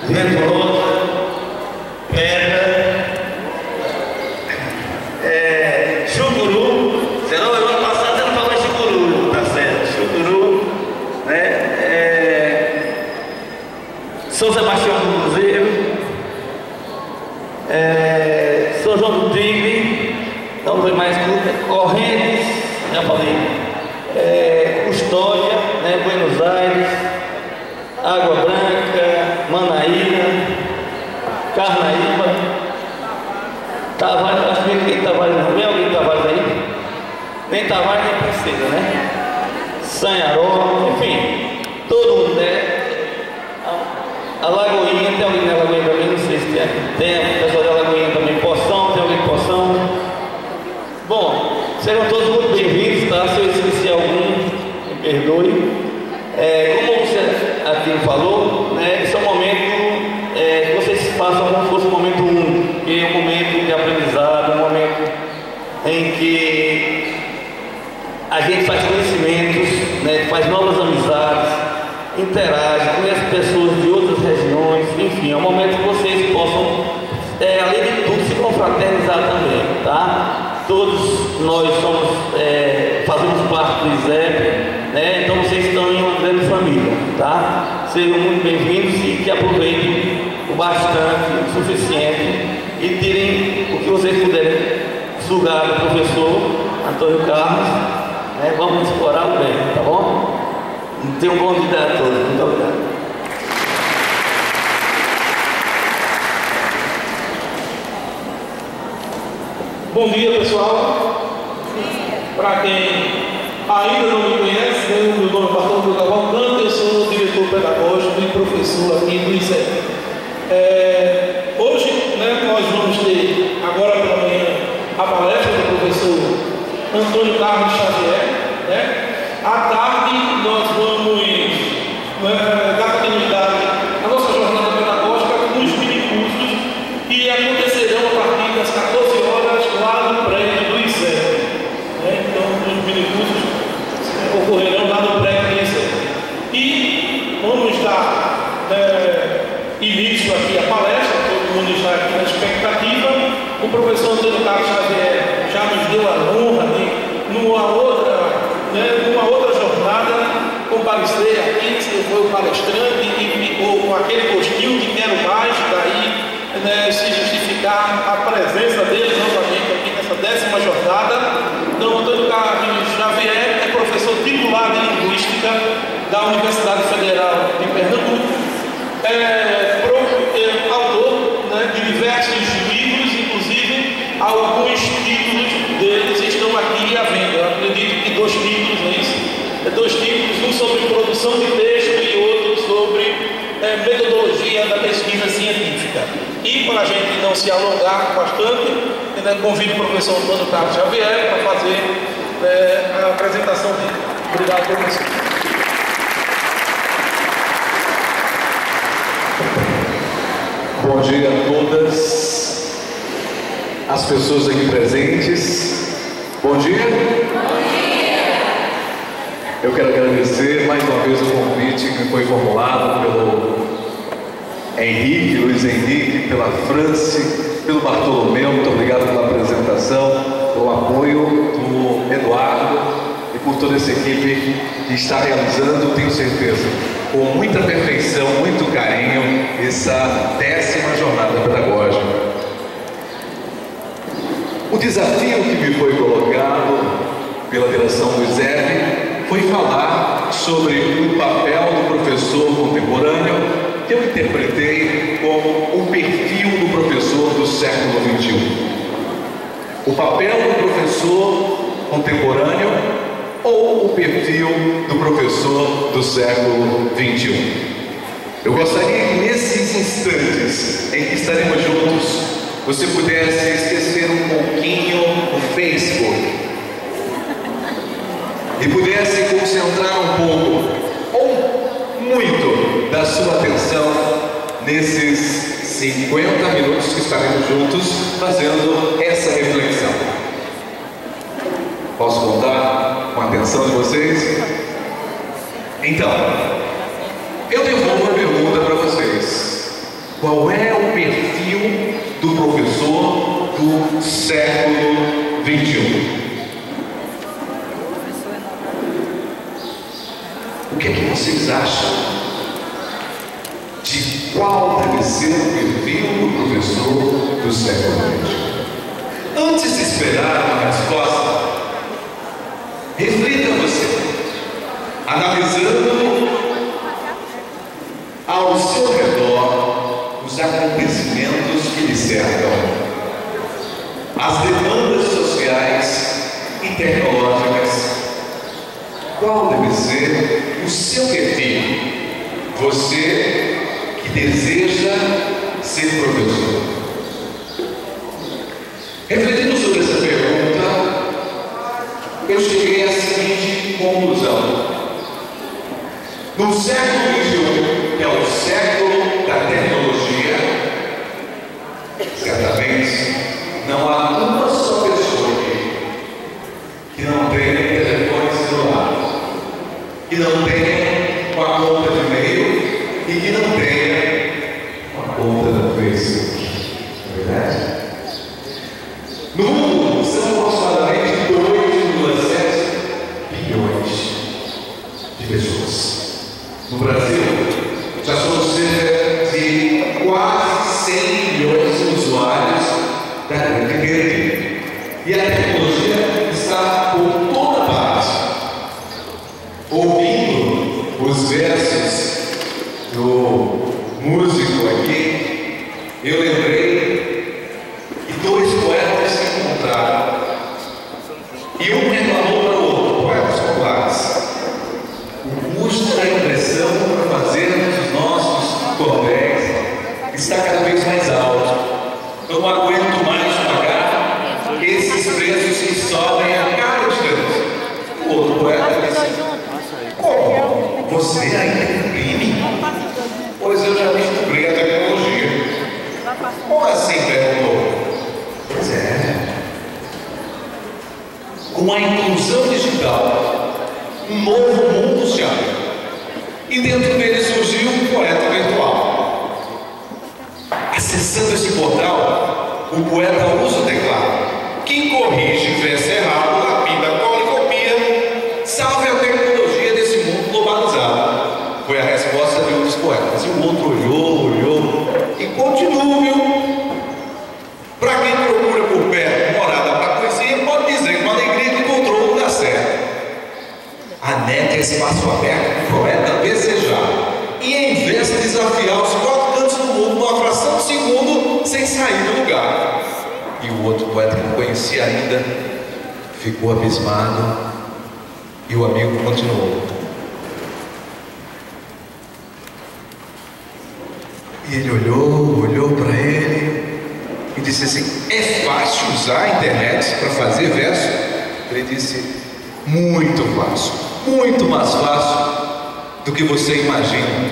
Ventosa, Pedra, Chucuru. Será o ano passado você não falou Chucuru, tá certo? Chucuru, né? São Sebastião do Cruzeiro, São João do Tigre, não foi mais Correntes, já falei. Custódia, né, Buenos Aires, Água Branca, Manaíra, Carnaíba, Tavares, acho que tem Tavares, não vem alguém Tavares aí? Nem Tavares nem Princesa, né? Sanharó, enfim, todo mundo, né? A Lagoinha, tem alguém na Lagoinha também, não sei se tem o pessoal da Lagoinha também, Poção, tem alguém de Poção? Bom, sejam todos muito bem-vindos, tá? Se eu esqueci algum, me perdoe. Como você aqui falou, né, esse é um momento que vocês façam como se fosse um momento único, que é um momento de aprendizado, um momento em que a gente faz conhecimentos, né, faz novas amizades, interage, conhece pessoas de outras regiões, enfim, é um momento que vocês possam, além de tudo, se confraternizar também, tá? Todos nós fazemos parte do ISEP, né? Então vocês estão em uma grande família, tá? Sejam muito bem-vindos e que aproveitem o bastante, o suficiente e tirem o que vocês puderem sugar do professor Antônio Carlos, né? Vamos explorar o bem, tá bom? Tenham um bom dia a todos. Muito obrigado. Bom dia, pessoal. Para quem ainda não me conhece, meu nome é Bartolomeu Cavalcante, eu sou diretor pedagógico e professor aqui do ISEP. Hoje, né, nós vamos ter, agora pela manhã, a palestra do professor Antônio Carlos Xavier, né? À tarde, nós vamos dar continuidade à nossa jornada pedagógica com os minicursos que acontecerão a partir das 14 horas lá no prédio do ISEP. Então, os minicursos ocorrerão lá no prédio do ISEP. E vamos dar início aqui à palestra, todo mundo está aqui na expectativa. O professor Antônio Carlos Xavier já nos deu a honra de, numa outra jornada, comparecer aqui, você foi o palestrante e ficou com aquele gostinho de quero mais, daí se justificar a presença dele novamente aqui nessa 10ª jornada. Então, Antônio Carlos Xavier é professor titular de Linguística da Universidade Federal de Pernambuco, autor, né, de diversos livros, inclusive alguns títulos deles estão aqui à venda. Eu acredito que 2 títulos, não é isso? 2 títulos, um sobre produção de texto e outro sobre metodologia da pesquisa científica. E para a gente não se alongar bastante, convido o professor Antônio Carlos Xavier para fazer a apresentação dele. Obrigado, professor. Bom dia a todas as pessoas aqui presentes. Bom dia. Bom dia. Eu quero agradecer mais uma vez o convite que foi formulado pelo Luiz Henrique, pela Franci, pelo Bartolomeu. Muito obrigado pela apresentação, pelo apoio do Eduardo e por toda essa equipe que está realizando, tenho certeza, com muita perfeição, muito carinho, essa 10ª jornada pedagógica. O desafio que me foi colocado pela direção do ISEP foi falar sobre o papel do professor contemporâneo, que eu interpretei como o perfil do professor do século XXI. O papel do professor contemporâneo ou o perfil do professor do século XXI. Eu gostaria que nesses instantes em que estaremos juntos, você pudesse esquecer um pouquinho o Facebook e pudesse concentrar um pouco, ou muito, da sua atenção nesses 50 minutos que estaremos juntos fazendo essa reflexão. Posso contar com a atenção de vocês? Então, eu devolvo a pergunta para vocês. século XXI. O que é que vocês acham de qual deve ser o perfil do professor do século XXI? Antes de esperar uma resposta, reflita você, analisando ao seu redor os acontecimentos que lhe cercam, as demandas sociais e tecnológicas. Qual deve ser o seu perfil? Você que deseja ser professor. Refletindo sobre essa pergunta, eu cheguei à seguinte conclusão. No século XXI, que é o século da tecnologia, certamente não há uma só pessoa aqui que não tenha telefone celular, que não tenha uma conta de e-mail e que não tenha uma conta no Facebook. Não é verdade? No mundo são aproximadamente 2,7 bilhões de pessoas. No Brasil, já somos cerca de quase 100 milhões de usuários da grande rede. E a tecnologia está por toda parte. Ouvindo os versos do músico aqui, eu lembrei que dois poetas se encontraram e um reclamou para o outro, poetas populares: o custo da impressão para fazermos os nossos cordéis está cada vez mais alto. Eu não aguento mais pagar esses preços que sobem a cada instante. O outro poeta disse: como? Você ainda imprime? Pois eu já descobri a tecnologia. Como assim? Perguntou. Pois é. Com a inclusão digital, um novo mundo se abre. E dentro dele surgiu um poeta virtual. Acessando esse portal, o poeta usa o teclado. Quem corrige, verso errado, lapida, cola e copia, salve a tecnologia desse mundo globalizado. Foi a resposta de um dos poetas. E o outro olhou e continuou, viu? Para quem procura por perto morada para poesia, pode dizer com alegria que encontrou o lugar certo. A net é espaço aberto para o poeta desejar. E em vez de desafiar os quatro cantos do mundo numa fração de segundo sem sair do lugar. E o outro poeta que não conhecia ainda ficou abismado. E o amigo continuou. E ele olhou para ele e disse assim: é fácil usar a internet para fazer verso? Ele disse: muito fácil, muito mais fácil do que você imagina.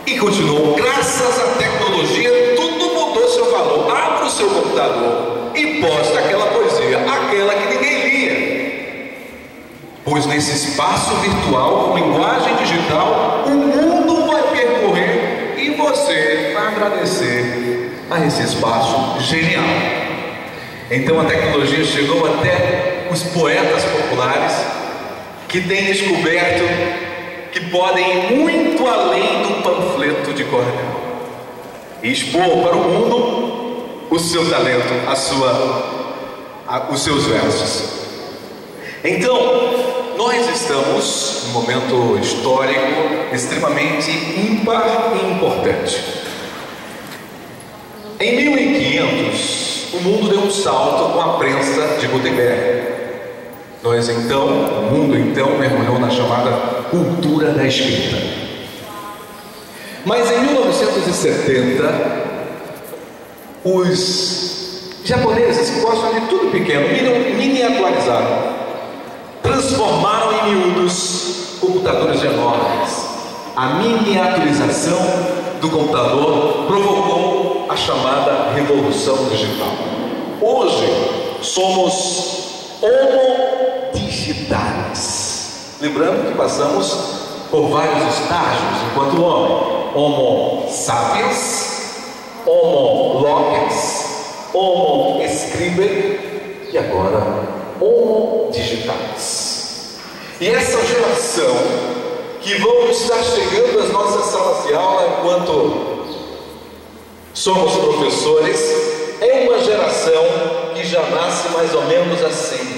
E continuou: graças à tecnologia tudo mudou seu valor. Abra o seu computador e posta aquela poesia, aquela que ninguém lia. Pois nesse espaço virtual, com linguagem digital, o mundo vai percorrer e você vai agradecer a esse espaço genial. Então a tecnologia chegou até os poetas populares, que têm descoberto que podem ir muito além do panfleto de cordel e expor para o mundo o seu talento, os seus versos. Então, nós estamos num momento histórico extremamente ímpar e importante. Em 1500, o mundo deu um salto com a prensa de Gutenberg. O mundo então mergulhou na chamada cultura da escrita. Mas em 1970, os japoneses, que gostam de tudo pequeno, miniaturizaram, transformaram em miúdos computadores enormes. A miniaturização do computador provocou a chamada revolução digital. Hoje somos homo digitais. Lembrando que passamos por vários estágios enquanto homem: Homo sapiens, Homo loquens, Homo Scriber e agora Homo digitais. E essa geração que vão estar chegando às nossas salas de aula enquanto somos professores, é uma geração que já nasce mais ou menos assim.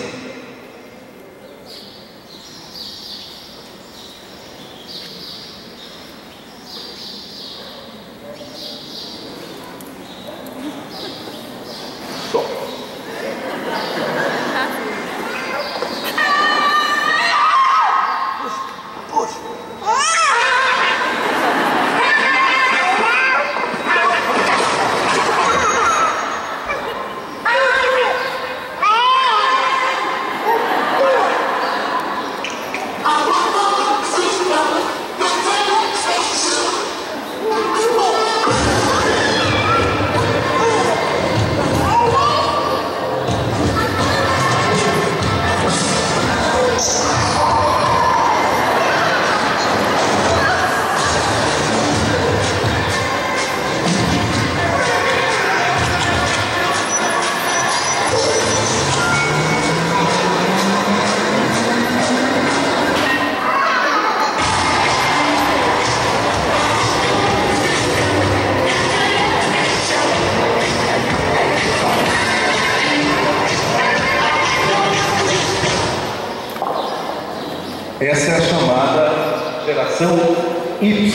Essa é a chamada geração Y,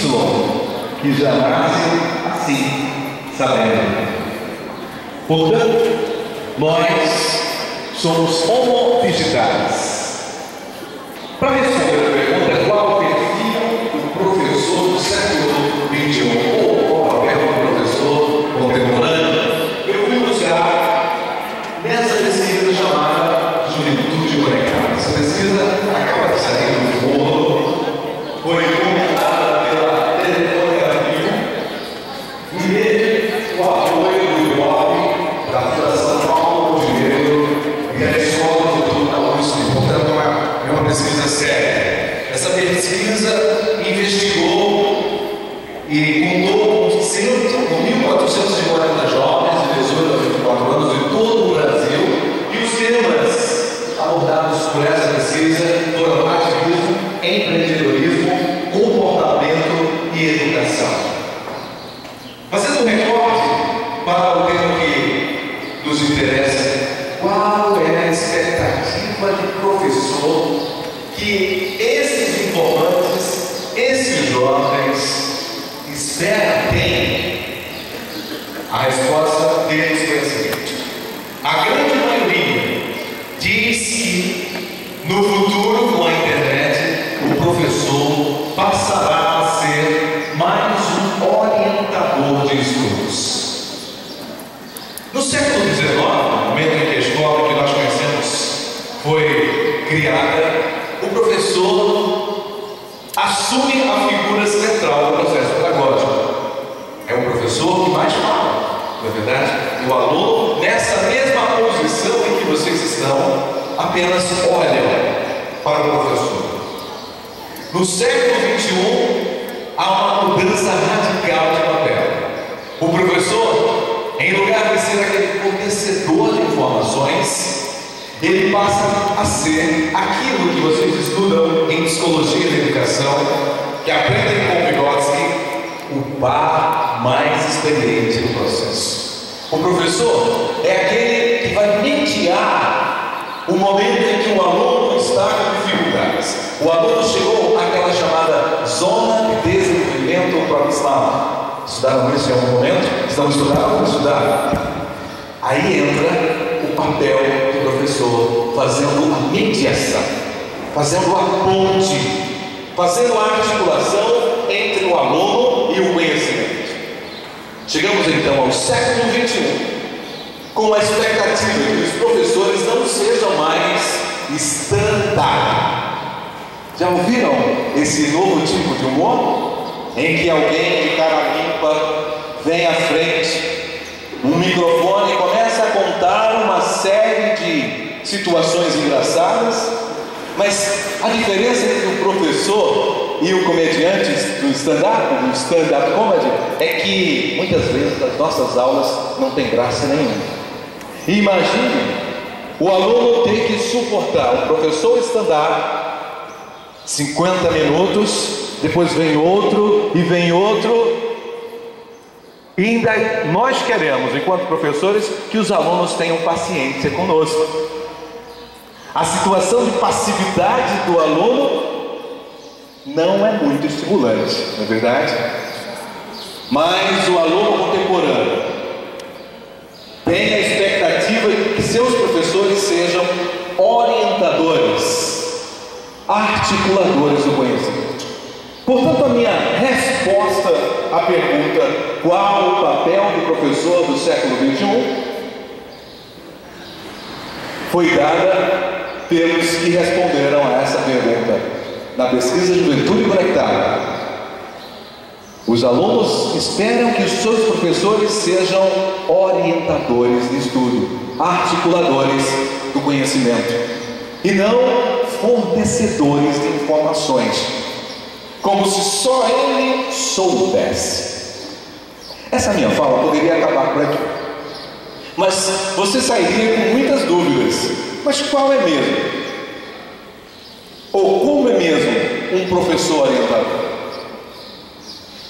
que já nasce assim, sabendo. Portanto, nós somos homo digitais. Para responder a pergunta qual o perfil do professor do século XXI ou qualquer professor contemporâneo, eu fui buscar nessa pesquisa chamada Juventude Conectada. Essa pesquisa acaba de sair do forno, foi comentada pela Telefonia e teve o apoio do IBOP, da Fundação Paulo Dinheiro e da Escola Futuro da USP. Portanto, é uma pesquisa séria. Essa pesquisa investigou e contou com 1.440 jovens de 18 a 24 anos de todo o Brasil, e os temas abordados por essa pesquisa foram ativismo, empreendedorismo, comportamento e educação. Fazendo um recorte para o tema que nos interessa, qual é a expectativa de professor que esses informantes, esses jovens esperam ter? A resposta deles foi a seguinte: a grande maioria diz que no futuro, com a internet, o professor passará a ser mais um orientador de estudos. No século XIX, no momento em que a escola que nós conhecemos foi criada, o professor assume a figura central do processo pedagógico. É o professor que mais fala, não é verdade? E o aluno, nessa mesma posição em que vocês estão, apenas olham para o professor. No século XXI, há uma mudança radical de papel. O professor, em lugar de ser aquele fornecedor de informações, ele passa a ser aquilo que vocês estudam em psicologia da educação, que aprendem com Vygotsky, o par mais experiente do processo. O professor é aquele que vai mediar o momento em que o aluno está com dificuldades. O aluno chegou àquela chamada zona de desenvolvimento proximal. Estudaram isso em algum momento? Estão estudando? Vamos estudar. Aí entra o papel do professor, fazendo a mediação, fazendo a ponte, fazendo a articulação entre o aluno e o conhecimento. Chegamos então ao século XXI, com a expectativa de que os professores não sejam mais stand-up. Já ouviram esse novo tipo de humor? Em que alguém de cara limpa vem à frente, um microfone, e começa a contar uma série de situações engraçadas, mas a diferença entre o professor e o comediante do stand-up comedy, é que muitas vezes as nossas aulas não tem graça nenhuma. Imagine o aluno ter que suportar um professor stand-up 50 minutos, depois vem outro e vem outro. E ainda nós queremos, enquanto professores, que os alunos tenham paciência conosco. A situação de passividade do aluno não é muito estimulante, não é verdade? Mas o aluno contemporâneo tem a expectativa de que seus professores sejam orientadores, articuladores do conhecimento. Portanto, a minha resposta à pergunta qual o papel do professor do século XXI foi dada pelos que responderam a essa pergunta na pesquisa Juventude Conectada. Os alunos esperam que os seus professores sejam orientadores de estudo, articuladores do conhecimento, e não fornecedores de informações, como se só ele soubesse. Essa minha fala poderia acabar por aqui, mas você sairia com muitas dúvidas. Mas qual é mesmo? Ou como é mesmo um professor orientador?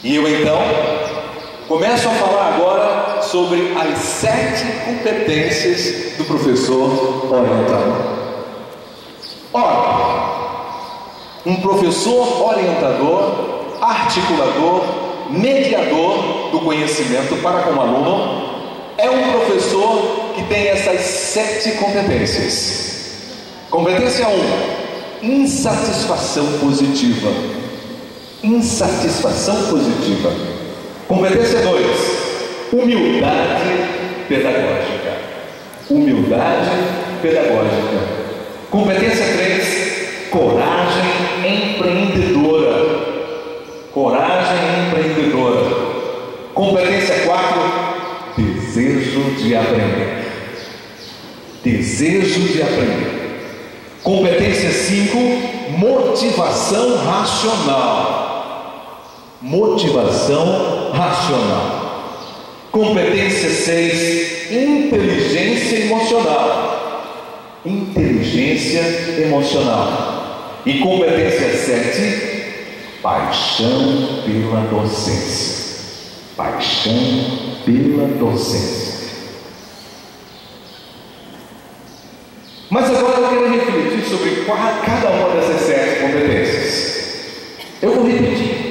E eu então começo a falar agora sobre as 7 competências do professor orientador. Ora, um professor orientador, articulador, mediador do conhecimento para com o aluno é um professor que tem essas 7 competências. Competência 1: insatisfação positiva. Insatisfação positiva. Competência 2: humildade pedagógica. Humildade pedagógica. Competência 3: coragem empreendedora. Coragem empreendedora. Competência 4: desejo de aprender. Desejo de aprender. Competência 5: motivação racional. Motivação racional. Competência 6: inteligência emocional. Inteligência emocional. E competência 7: paixão pela docência. Paixão pela docência. Mas agora eu quero refletir sobre cada uma dessas 7 competências. Eu vou repetir.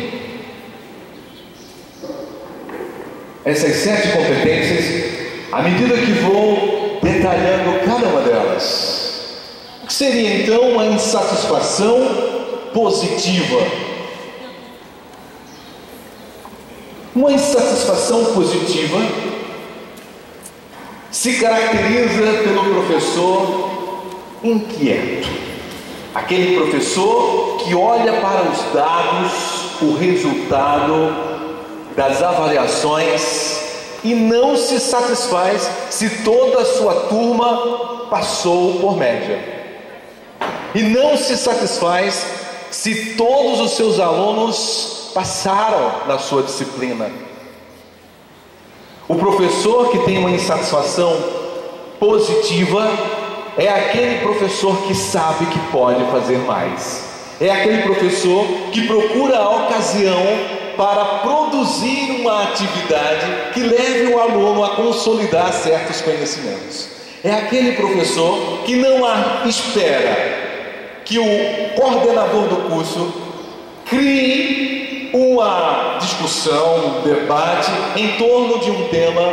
Essas 7 competências, à medida que vou detalhando cada uma delas. O que seria então uma insatisfação positiva? Uma insatisfação positiva se caracteriza pelo professor inquieto, aquele professor que olha para os dados, o resultado das avaliações e não se satisfaz se toda a sua turma passou por média, e não se satisfaz se todos os seus alunos passaram na sua disciplina. O professor que tem uma insatisfação positiva é aquele professor que sabe que pode fazer mais. É aquele professor que procura a ocasião para produzir uma atividade que leve o aluno a consolidar certos conhecimentos. É aquele professor que não espera que o coordenador do curso crie uma discussão, um debate em torno de um tema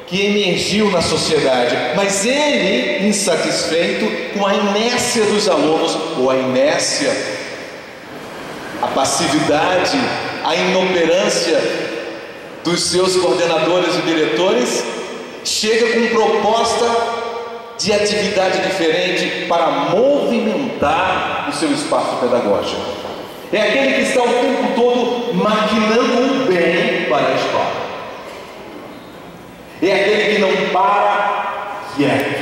que emergiu na sociedade, mas ele, insatisfeito com a inércia dos alunos, ou a inércia, a passividade, a inoperância dos seus coordenadores e diretores, chega com proposta de atividade diferente para movimentar o seu espaço pedagógico. É aquele que está o tempo todo maquinando o bem para a escola. É aquele que não para quieto.